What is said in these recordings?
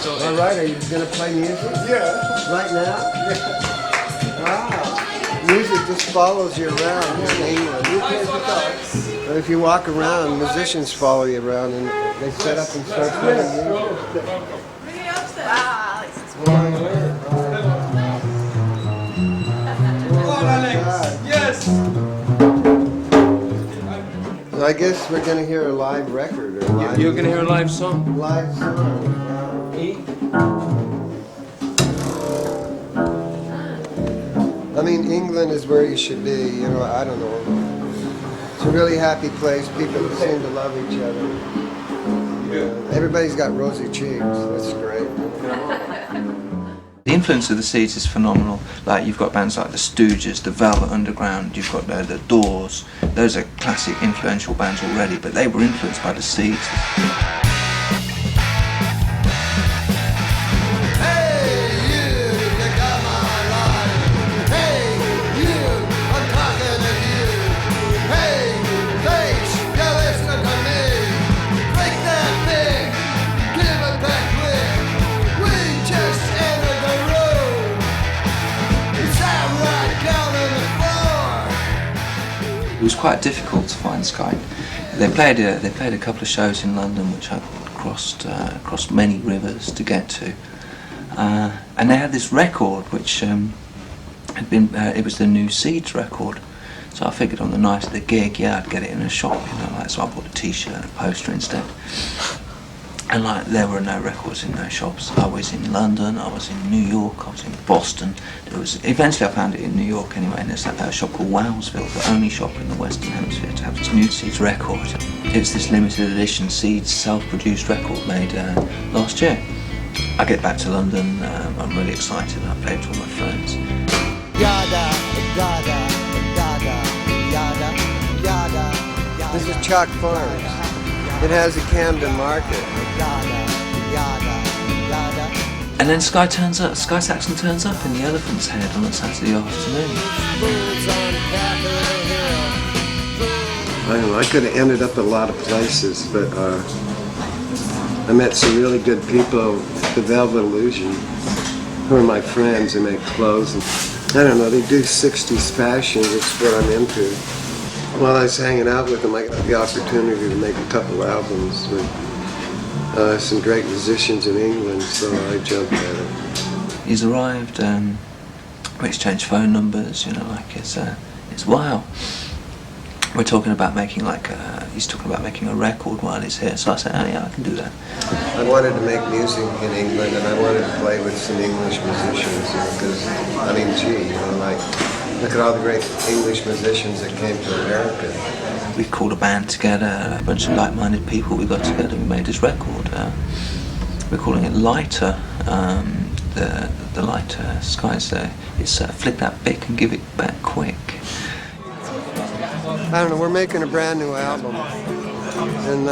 All right, are you going to play music? Yeah. Right now? Yeah. Wow. Music just follows you around in England. But if you walk around, musicians follow you around and they set up and start playing music. Yes. I guess we're going to hear a live record. Or live You're going to hear a live song? Live song. I mean, England is where you should be, you know, I don't know. It's a really happy place. People seem to love each other. Everybody's got rosy cheeks. That's great. The influence of the Seeds is phenomenal. Like, you've got bands like the Stooges, the Velvet Underground, you've got the Doors. Those are classic influential bands already, but they were influenced by the Seeds. It was quite difficult to find Sky. They played a couple of shows in London, which I crossed many rivers to get to, and they had this record which had been it was the new Seeds record. So I figured on the night of the gig, yeah, I'd get it in a shop, you know, like, so I bought a T-shirt and a poster instead. And like, there were no records in those shops. I was in London, I was in New York, I was in Boston. Eventually I found it in New York anyway, and there's that shop called Wowsville, the only shop in the Western Hemisphere to have this new Seeds record. It's this limited edition Seeds self-produced record made last year. I get back to London, I'm really excited, I play it to all my friends. Yada, yada, yada, yada, yada. This is Chalk Farms. It has a Camden market. And then Sky Saxon turns up in the Elephant's Head on a Saturday afternoon. I don't know, I could have ended up at a lot of places, but I met some really good people at the Velvet Illusion, who are my friends. They make clothes, and I don't know, they do 60s fashion, it's what I'm into. While I was hanging out with them, I got the opportunity to make a couple albums with some great musicians in England, so I jumped at it. He's arrived, we exchanged phone numbers, you know, like it's wow. We're talking about making he's talking about making a record while he's here, so I said, oh yeah, I can do that. I wanted to make music in England, and I wanted to play with some English musicians, because, I mean, gee, you know, like, look at all the great English musicians that came to America. We called a band together, a bunch of like-minded people. We got together, we made this record. We're calling it Lighter. The Lighter Skies there. It's flick that bick and give it back quick. I don't know, we're making a brand new album. And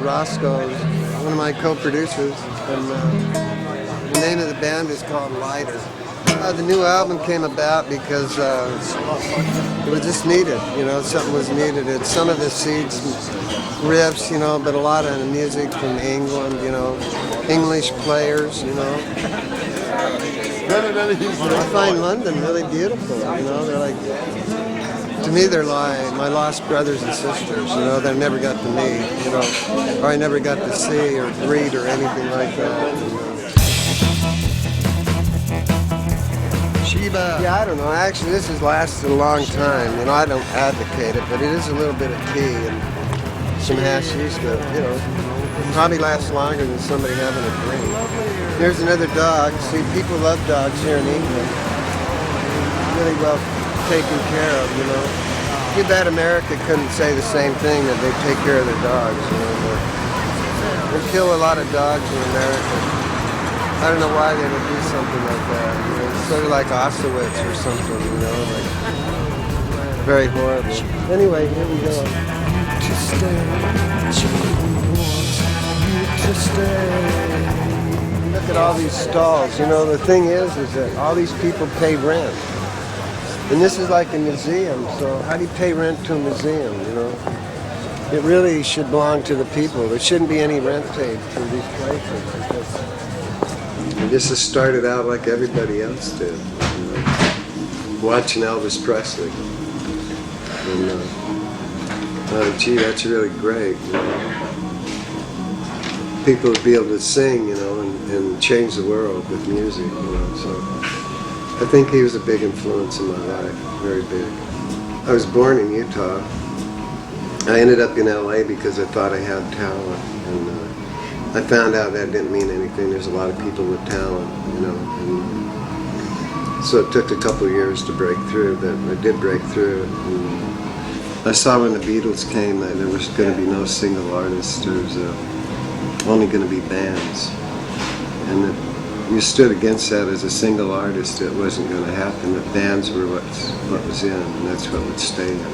Roscoe's one of my co-producers. And the name of the band is called Lighter. The new album came about because it was just needed, you know, something was needed. It's some of the Seeds riffs, you know, but a lot of the music from England, you know, English players, you know. I find London really beautiful, you know, they're like, to me they're like my lost brothers and sisters, you know, that I never got to meet, you know, or I never got to see or greet or anything like that. You know. Yeah, I don't know. Actually, this has lasted a long time. You know, I don't advocate it, but it is a little bit of tea and some hashish that, you know, probably lasts longer than somebody having a drink. Here's another dog. See, people love dogs here in England. Really well taken care of, you know. Too bad America couldn't say the same thing, that they take care of their dogs, you know. But they kill a lot of dogs in America. I don't know why they would do something like that. You know, it's sort of like Auschwitz or something, you know, like very horrible. Anyway, here we go. To stay, to stay. Look at all these stalls. You know, the thing is that all these people pay rent. And this is like a museum, so how do you pay rent to a museum, you know? It really should belong to the people. There shouldn't be any rent paid for these places, because I just started out like everybody else did, you know, watching Elvis Presley. And gee, that's really great. You know. People would be able to sing, you know, and change the world with music, you know. So I think he was a big influence in my life, very big. I was born in Utah. I ended up in LA because I thought I had talent, and I found out that didn't mean anything. There's a lot of people with talent, you know. And so it took a couple of years to break through, but I did break through. And I saw when the Beatles came that there was going to be no single artists. There was only going to be bands. And that you stood against that as a single artist. It wasn't going to happen. The bands were what was in, and that's what would stay in.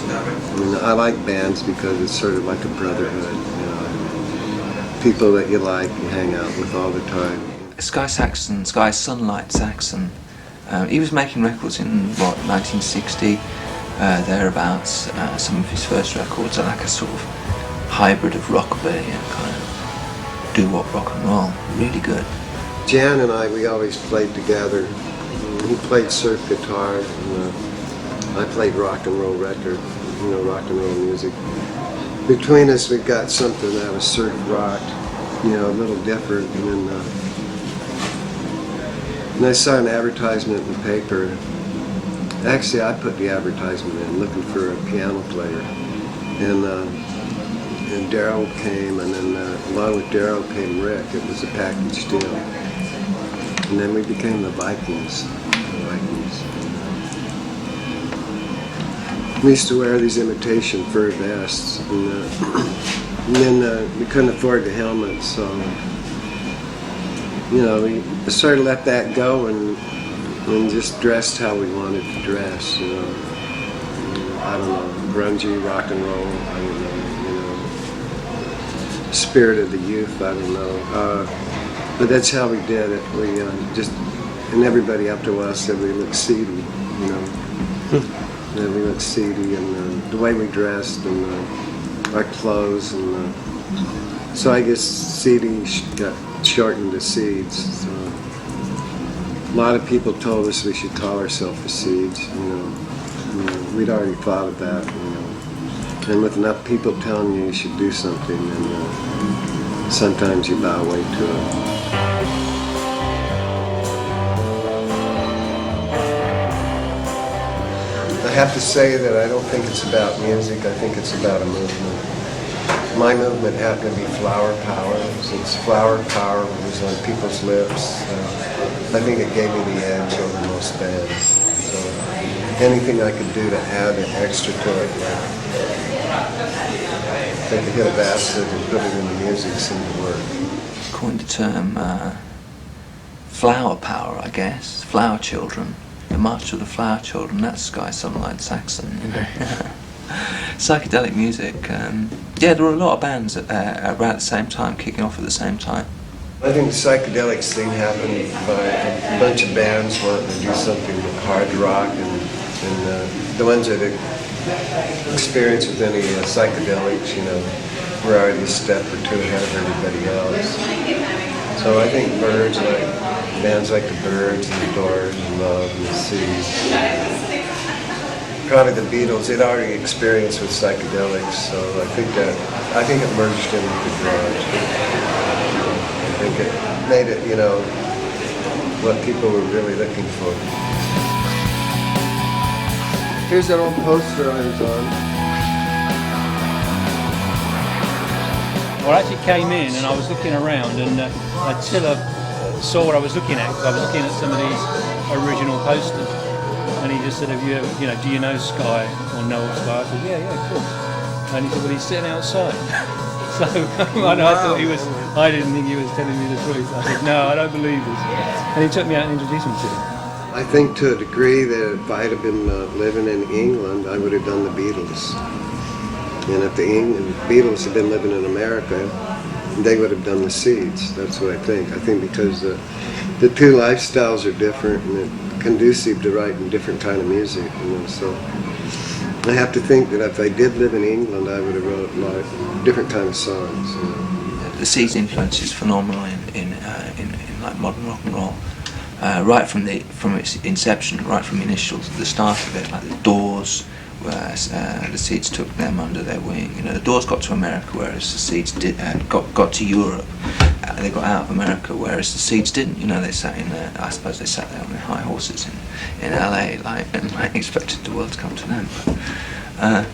I mean, I like bands because it's sort of like a brotherhood, you know. People that you like, you hang out with all the time. Sky Saxon, Sky Sunlight Saxon, he was making records in, what, 1960, thereabouts. Some of his first records are like a sort of hybrid of rockabilly and kind of doo-wop rock and roll. Really good. Jan and I, we always played together. He played surf guitar, and I played rock and roll record, you know, rock and roll music. Between us, we got something that was surf rock, you know, a little different. And I saw an advertisement in the paper. Actually, I put the advertisement in, looking for a piano player. And Daryl came, and then along with Daryl came Rick. It was a package deal. And then we became the Vikings. We used to wear these imitation fur vests, and then we couldn't afford the helmets, so you know, we sort of let that go and just dressed how we wanted to dress. You know, I don't know, grungy rock and roll. I don't know, you know, spirit of the youth. I don't know, but that's how we did it. We just, and everybody after a while said we looked seedy, you know. And we looked seedy, and the way we dressed, and our clothes, and so I guess seedy got shortened to Seeds. So a lot of people told us we should call ourselves the Seeds. You know, we'd already thought of that. You know, and with enough people telling you should do something, and sometimes you bow way to it. I have to say that I don't think it's about music, I think it's about a movement. My movement happened to be flower power. Since flower power was on people's lips, I think it gave me the edge over most bands. So anything I could do to add an extra to it, like take a hit of acid and put it in the music seemed to work. Coined the term flower power, I guess, flower children. The March of the Flower Children, that's Sky Sunlight Saxon. Psychedelic music, yeah, there were a lot of bands around the same time, kicking off at the same time. I think the psychedelics thing happened by a bunch of bands wanting to do something with hard rock, and the ones that had experience with any psychedelics, you know, were already a step or two ahead of everybody else. So I think bands like the Birds and the Doors and Love and the Seeds, probably the Beatles, they'd already experienced with psychedelics, so I think it merged in with the grunge. I think it made it, you know, what people were really looking for. Here's that old poster I was on. Well, I actually came in and I was looking around, and Attila saw what I was looking at, because I was looking at some of these original posters, and he just said, "Have you ever, you know, do you know Sky or know of Sky?" I said, "Yeah, of course." And he said, "Well, he's sitting outside." So I thought I didn't think he was telling me the truth. I said, "No, I don't believe this." And he took me out and introduced me to him. I think to a degree that if I had been living in England, I would have done the Beatles. And if the Beatles had been living in America, they would have done the Seeds. That's what I think. I think because the two lifestyles are different, and it's conducive to writing different kind of music. You know, so I have to think that if I did live in England, I would have wrote different kind of songs. You know. The Seeds influence is phenomenal in like modern rock and roll. Right from its inception, right from the initials, the start of it, like the Doors, where the Seeds took them under their wing. You know, the Doors got to America, whereas the Seeds got to Europe. They got out of America, whereas the Seeds didn't. You know, they sat in there. I suppose they sat there on their high horses in LA, and expected the world to come to them. But,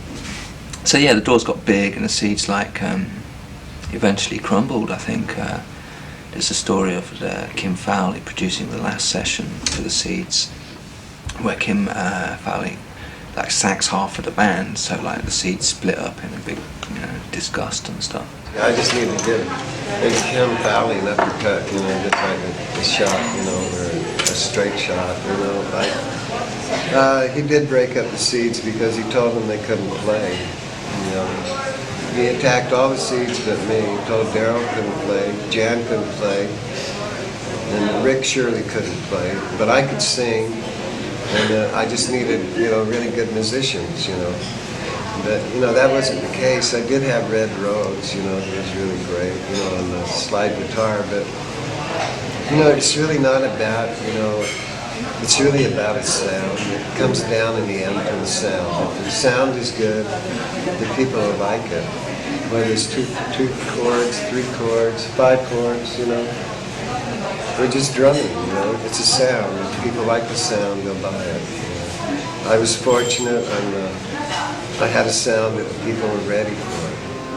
so yeah, the Doors got big, and the Seeds eventually crumbled. I think there's a story of Kim Fowley producing the last session for the Seeds, where Kim Fowley sacks half of the band, so the Seeds split up in a big, disgust and stuff. Yeah, I just need to give Kim Fowley an uppercut, just like a shot, or a straight shot, he did break up the Seeds because he told them they couldn't play, He attacked all the Seeds but me. He told Daryl couldn't play, Jan couldn't play, and Rick Shirley couldn't play, but I could sing. And I just needed, really good musicians, But, that wasn't the case. I did have Red Rose, he was really great, on the slide guitar. But, it's really not about, it's really about a sound. It comes down in the end to the sound. If the sound is good, the people will like it. Whether it's two chords, 3 chords, 5 chords, We're just drumming, It's a sound. If people like the sound, they'll buy it. I was fortunate. I had a sound that the people were ready for.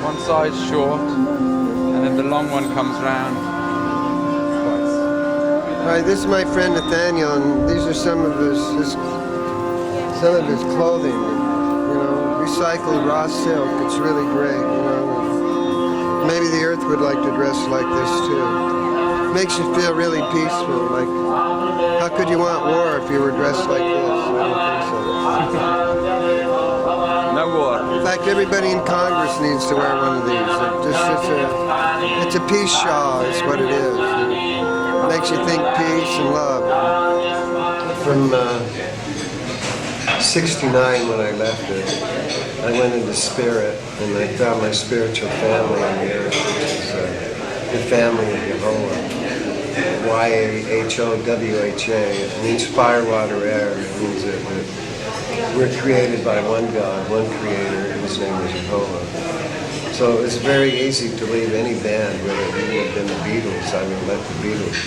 One side's short, and then the long one comes round. Hi, this is my friend Nathaniel, and these are some of his clothing. Recycled raw silk. It's really great. Maybe the Earth would like to dress like this too. Makes you feel really peaceful. Like, how could you want war if you were dressed like this? I don't think so. No war. In fact, everybody in Congress needs to wear one of these. It's a peace shawl, is what it is. It makes you think peace and love. From 69, when I left it, I went into spirit, and I found my spiritual family on the earth, which is the family of Yehovah. Y-A-H-O-W-H-A. It means fire, water, air. It means that we're created by one God, one creator, whose name is Jehovah. So it's very easy to leave any band, whether it would have been the Beatles. I would let the Beatles.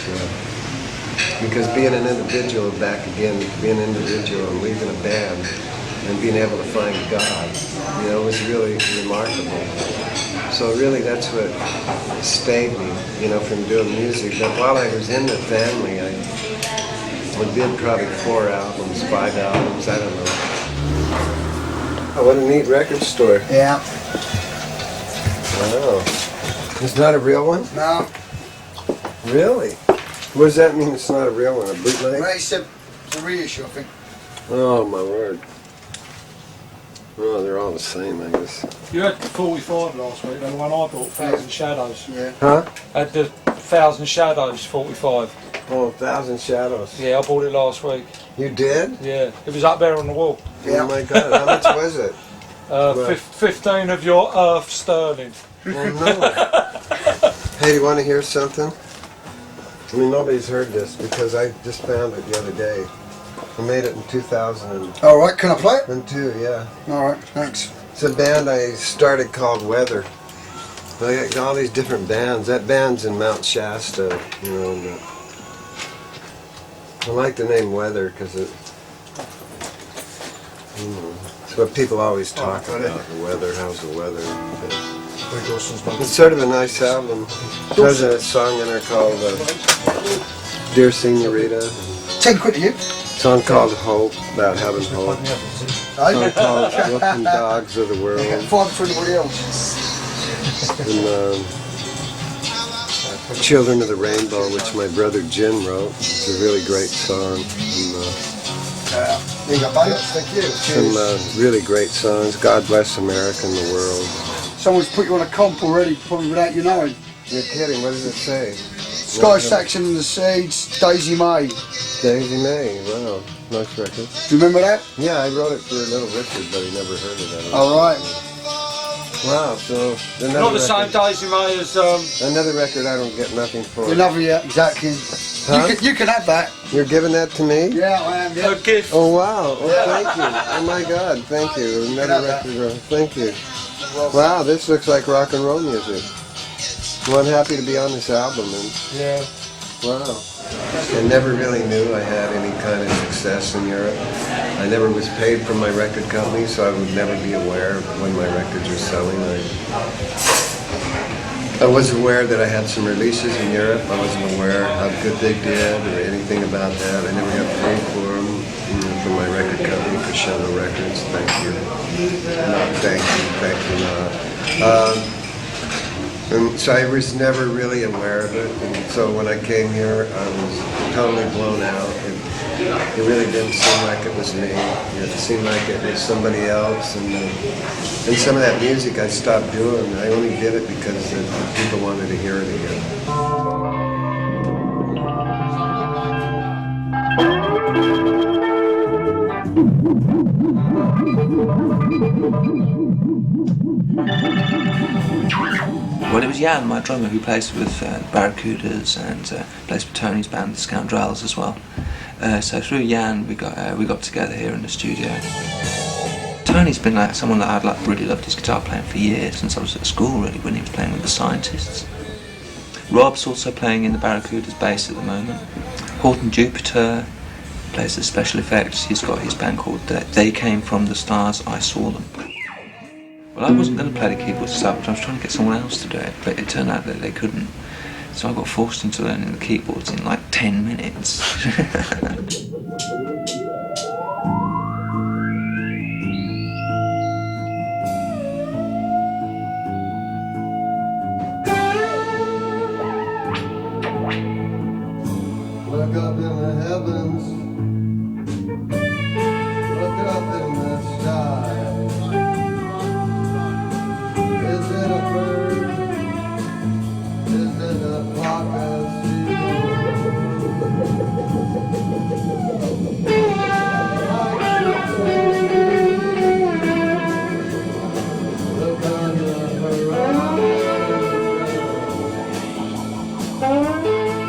Because being an individual, back again, being an individual and leaving a band and being able to find God, was really remarkable. So really that's what stayed me, from doing music. But while I was in the family, I did probably 4 albums, 5 albums, I don't know. Oh, what a neat record store. Yeah. Wow. It's not a real one? No. Really? What does that mean it's not a real one? A bootleg? Well, it's a reissue, I think. Oh, my word. Oh, they're all the same, I guess. You had 45 last week, and the one I bought, 1,000 Shadows. Yeah. Huh? I had the 1,000 Shadows, 45. Oh, 1,000 Shadows. Yeah, I bought it last week. You did? Yeah, it was up there on the wall. Oh my God, how much was it? 15 of your Earth Sterling. Oh no. Hey, do you want to hear something? I mean, nobody's heard this because I just found it the other day. I made it in 2002, All right, can I play it? yeah. All right, thanks. It's a band I started called Weather. I got all these different bands. That band's in Mount Shasta, and, I like the name Weather because it's what people always talk about, the weather, how's the weather. It's sort of a nice album. There's a song in there called Dear Senorita. 10 quid to you. A song called Hope, about having hope. A song called Looking Dogs of the World. 5 for anybody else. And Children of the Rainbow, which my brother Jim wrote. It's a really great song. And, There you go, buddy. Thank you. some really great songs. God Bless America and the World. Someone's put you on a comp already, probably without you knowing. You're kidding, what does it say? Sky Saxon and the Seeds, Daisy May. Daisy May, wow, nice record. Do you remember that? Yeah, I wrote it for Little Richard, but he never heard of it. All right. Wow, so another Not the same record, Daisy May as another record I don't get nothing for. Another, yeah, exactly. Huh? You can have that. You're giving that to me? Yeah, I am. Yeah. a gift. Oh wow, oh thank you. Oh my god, thank you. Another record, thank you. Wow, this looks like rock and roll music. Well, I'm happy to be on this album, and Yeah. wow. I never really knew I had any kind of success in Europe. I never was paid from my record company, so I would never be aware of when my records were selling. I was aware that I had some releases in Europe. I wasn't aware how good they did or anything about that. I never got paid for them, from my record company, Crescendo Records. Thank you. No, thank you not. And so I was never really aware of it, and so when I came here, I was totally blown out. It really didn't seem like it was me. It seemed like it was somebody else, and some of that music I stopped doing. I only did it because the people wanted to hear it again. Well, it was Jan, my drummer, who plays with BARRACUDAS and plays with Tony's band, the Scoundrels, as well. So through Jan, we got together here in the studio. Tony's been like someone that I'd like really loved his guitar playing for years, since I was at school, really, when he was playing with the Scientists. Rob's also playing in the BARRACUDAS bass at the moment. Horton Jupiter plays the special effects. He's got his band called They Came From the Stars, I Saw Them. Well, I wasn't going to play the keyboard stuff, but I was trying to get someone else to do it, but it turned out that they couldn't. So I got forced into learning the keyboards in like 10 minutes. Look up in the heavens, look up in the sky. Is it a bird? Is it a flock of look on the horizon.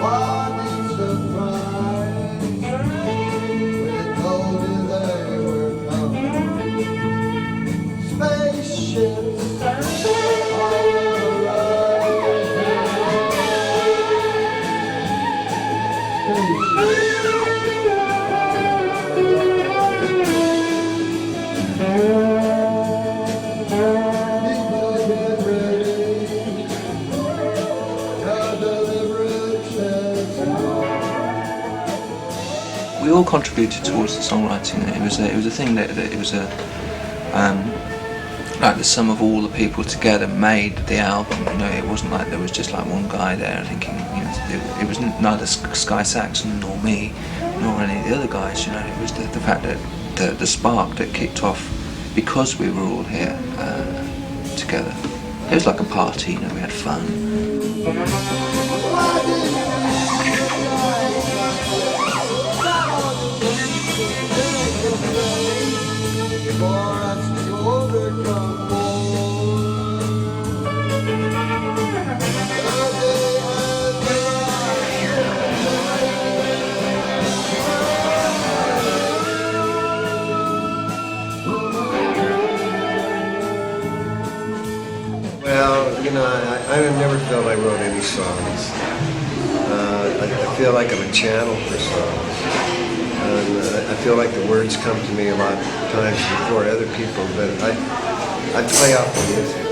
Why be surprised? We told you they were coming. Spaceships on the people get ready. Our deliverance. We all contributed towards the songwriting. It was a thing that it was like the sum of all the people together made the album. You know, it wasn't like there was just like one guy there thinking. You know, it was neither Sky Saxon nor me nor any of the other guys. You know, it was the fact that the spark that kicked off because we were all here together. It was like a party. You know, we had fun. Well, you know, I never felt I wrote any songs. I feel like I'm a channel for songs. And I feel like the words come to me a lot of times before other people, but I play out the music.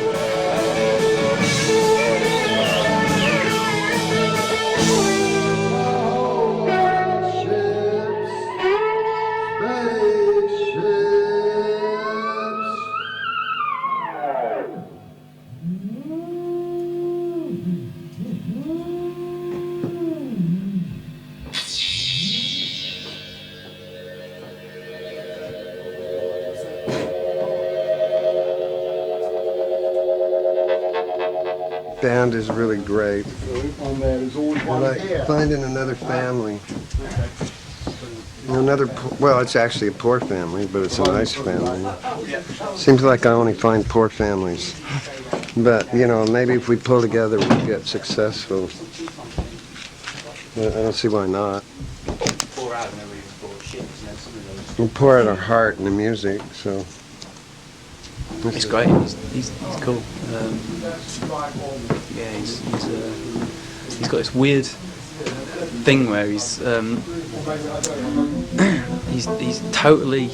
Band is really great. On there, there's always I one like here. finding another family. Well, it's actually a poor family, but it's a nice family. Seems like I only find poor families. But, you know, maybe if we pull together, we'll get successful. I don't see why not. We pour out our heart in the music, so. He's great. He's cool. Yeah, he's got this weird thing where he's totally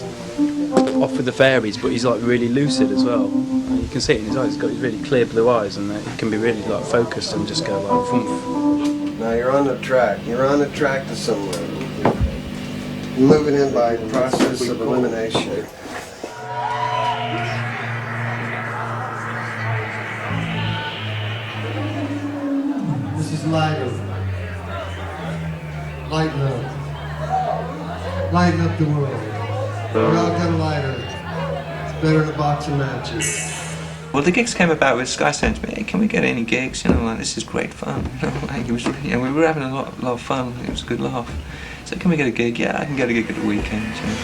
off with the fairies, but he's like really lucid as well. And you can see it in his eyes. He's got these really clear blue eyes, and he can be really like focused and just go like vroom. Now you're on the track. You're on the track to somewhere. You're moving in by process of elimination. This is lighter. Lighten up. Lighten up the world. We all got a lighter. It's better than a box of matches. Well, the gigs came about with Sky saying to me, "Hey, can we get any gigs? You know, like this is great fun." You know, like it was, you know, we were having a lot of fun. It was a good laugh. So, can we get a gig? Yeah, I can get a gig at the weekend. You know.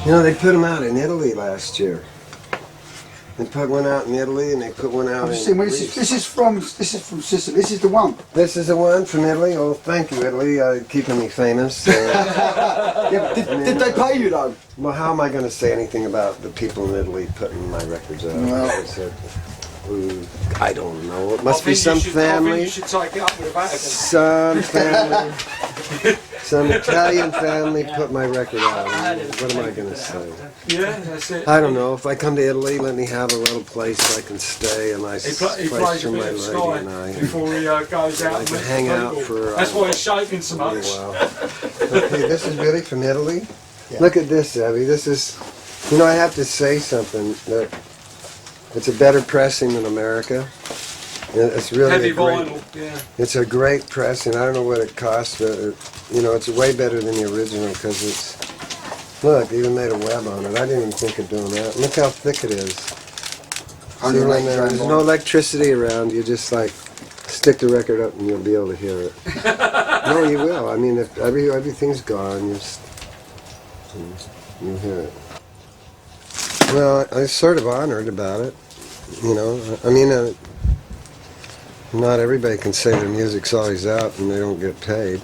You know, they put them out in Italy last year. They put one out in Italy, and they put one out in Greece. This is from Sicily. This is the one. This is the one from Italy. Oh, thank you, Italy, keeping me famous. Yeah, did they pay you though? Well, how am I going to say anything about the people in Italy putting my records out? Well, I don't know. It must be some family. You should take it up with a Vatican. Some family. Some Italian family put my record out. What am I going to say? Yeah, that's it. I don't know. If I come to Italy, let me have a little place I can stay, a nice He place plays for a my bit of lady Sky and I. before he goes out I and can meets hang the out people. for That's why he's shaking so a much. while. Okay, this is really from Italy. Yeah. Look at this, Abby. This is, you know, I have to say something. That it's a better pressing than America. It's really Heavy a great, vinyl, yeah. It's a great pressing. I don't know what it costs, but you know, it's way better than the original because it's. Look, they even made a web on it. I didn't even think of doing that. Look how thick it is. See, when there's no electricity around, you just like stick the record up and you'll be able to hear it. No, you will. I mean, if everything's gone, you'll hear it. Well, I'm sort of honored about it. You know, I mean, not everybody can say their music's always out and they don't get paid.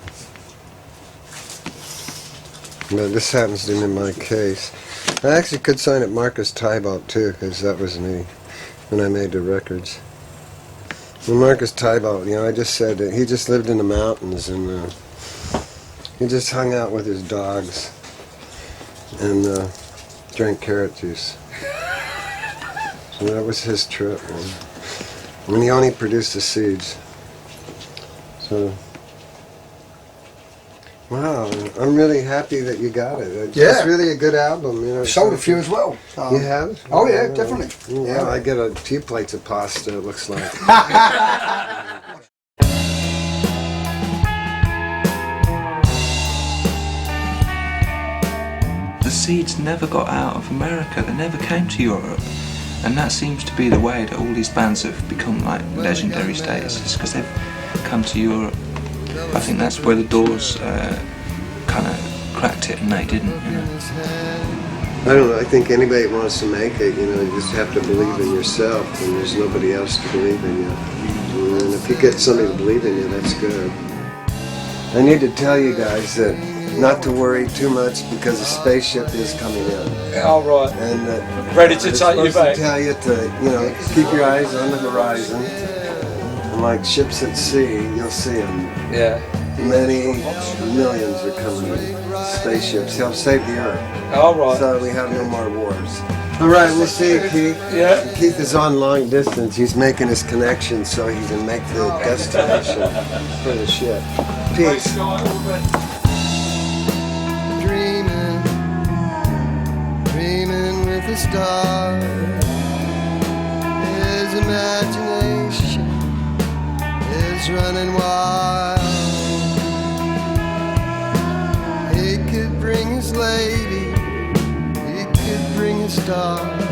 But this happens to be my case. I actually could sign it Marcus Tybalt too, because that was me when I made the records. And Marcus Tybalt, you know, I just said that he just lived in the mountains and he just hung out with his dogs and drank carrot juice. So that was his trip, man. And he only produced the Seeds. So, wow, I'm really happy that you got it. It's really a good album. You know, Sold a few as well. You have? Oh yeah, definitely. Yeah, I get a few plates of pasta, it looks like. The Seeds never got out of America. They never came to Europe. And that seems to be the way that all these bands have become like legendary status, is because they've come to Europe. I think that's where the Doors kind of cracked it and they didn't, you know. I don't know, I think anybody wants to make it, you know, you just have to believe in yourself and there's nobody else to believe in you. And if you get somebody to believe in you, that's good. I need to tell you guys that not to worry too much because a spaceship is coming in. All right. And Ready to it's take you supposed back. to tell you to, keep your eyes on the horizon. And like ships at sea, you'll see them. Yeah. Many millions are coming in. Spaceships help save the Earth. All right. So we have no more wars. All right, we'll see you, Keith. Yeah. Keith is on long distance. He's making his connection so he can make the destination for the ship. Peace. Dreaming with the stars. His imagination is running wild. He could bring his lady, he could bring a star.